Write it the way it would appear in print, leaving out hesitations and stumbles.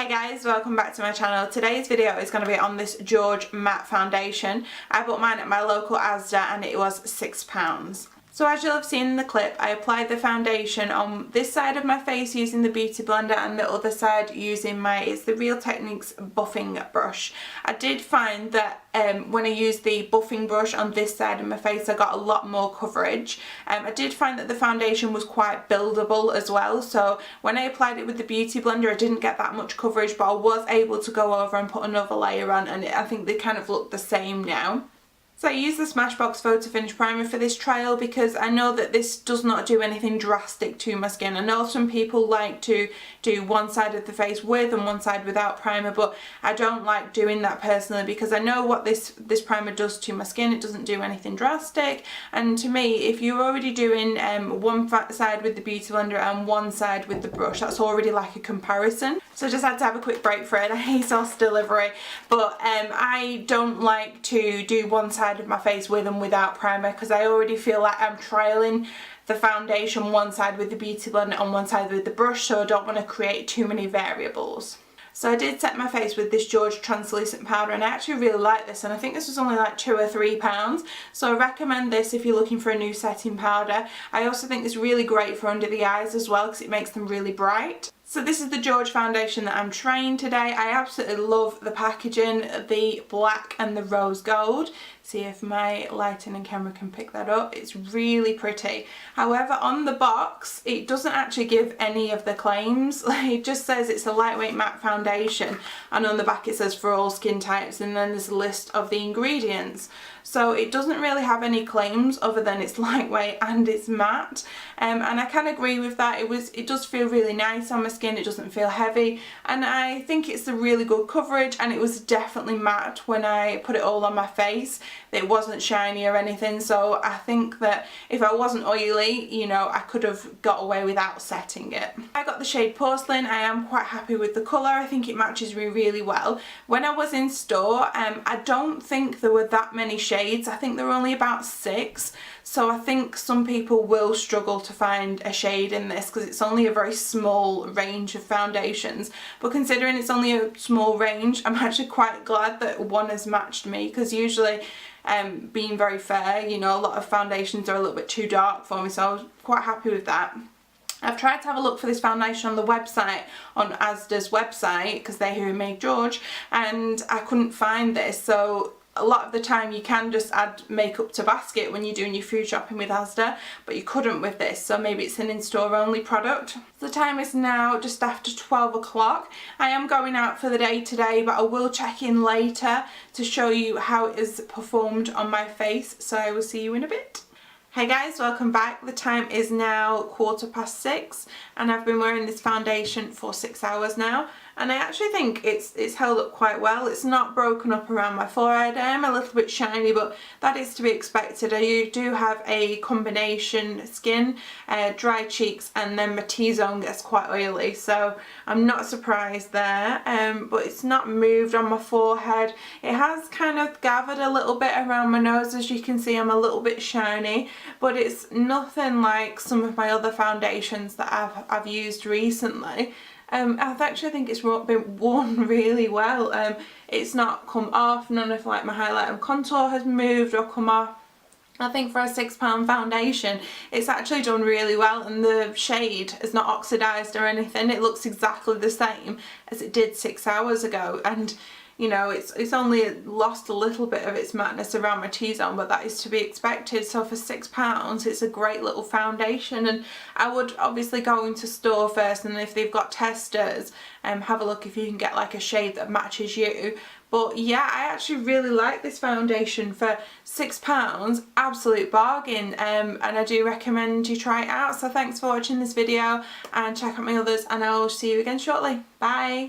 guys, welcome back to my channel. Today's video is going to be on this George matte foundation. I bought mine at my local Asda and it was £6. So as you'll have seen in the clip, I applied the foundation on this side of my face using the Beauty Blender and the other side using it's the Real Techniques buffing brush. I did find that when I used the buffing brush on this side of my face I got a lot more coverage. I did find that the foundation was quite buildable as well, so when I applied it with the Beauty Blender I didn't get that much coverage, but I was able to go over and put another layer on, and I think they kind of look the same now. So I used the Smashbox Photo Finish Primer for this trial because I know that this does not do anything drastic to my skin. I know some people like to do one side of the face with and one side without primer, but I don't like doing that personally because I know what this primer does to my skin. It doesn't do anything drastic, and to me, if you're already doing one side with the Beauty Blender and one side with the brush, that's already like a comparison. So I just had to have a quick break for it. I hate ASOS delivery, but I don't like to do one side of my face with and without primer because I already feel like I'm trialing the foundation one side with the Beauty Blender and one side with the brush, so I don't want to create too many variables. So I did set my face with this George translucent powder, and I actually really like this, and I think this was only like £2 or £3, so I recommend this if you're looking for a new setting powder. I also think it's really great for under the eyes as well because it makes them really bright. So this is the George foundation that I'm trying today. I absolutely love the packaging, the black and the rose gold. See if my lighting and camera can pick that up. It's really pretty. However, on the box, it doesn't actually give any of the claims. It just says it's a lightweight matte foundation, and on the back it says for all skin types, and then there's a list of the ingredients. So it doesn't really have any claims other than it's lightweight and it's matte, and I can agree with that. It does feel really nice on my skin. It doesn't feel heavy, and I think it's a really good coverage, and it was definitely matte when I put it all on my face. It wasn't shiny or anything, so I think that if I wasn't oily, you know, I could have got away without setting it. I got the shade Porcelain. I am quite happy with the colour. I think it matches me really well. When I was in store, I don't think there were that many shades. I think there were only about 6, so I think some people will struggle to find a shade in this because it's only a very small range of foundations, but considering it's only a small range, I'm actually quite glad that one has matched me, because usually being very fair, you know, a lot of foundations are a little bit too dark for me, so I was quite happy with that. I've tried to have a look for this foundation on the website, on Asda's website, because they're who made George, and I couldn't find this. So a lot of the time you can just add makeup to basket when you're doing your food shopping with Asda, but you couldn't with this, so maybe it's an in-store only product. The time is now just after 12 o'clock. I am going out for the day today, but I will check in later to show you how it is performed on my face, so I will see you in a bit. Hey guys, welcome back. The time is now 6:15 and I've been wearing this foundation for 6 hours now, and I actually think it's held up quite well. It's not broken up around my forehead. I am a little bit shiny, but that is to be expected. I do have a combination skin, dry cheeks, and then my T-zone gets quite oily, so I'm not surprised there, but it's not moved on my forehead. It has kind of gathered a little bit around my nose. As you can see, I'm a little bit shiny, but it's nothing like some of my other foundations that I've used recently. I actually think it's been worn really well. It's not come off. None of like my highlight and contour has moved or come off. I think for a £6 foundation it's actually done really well, and the shade is not oxidised or anything. It looks exactly the same as it did 6 hours ago, and you know, it's only lost a little bit of its mattness around my T-zone, but that is to be expected. So for £6 it's a great little foundation, and I would obviously go into store first, and if they've got testers, have a look if you can get like a shade that matches you. But yeah, I actually really like this foundation for £6, absolute bargain, and I do recommend you try it out. So thanks for watching this video, and check out my others, and I will see you again shortly. Bye!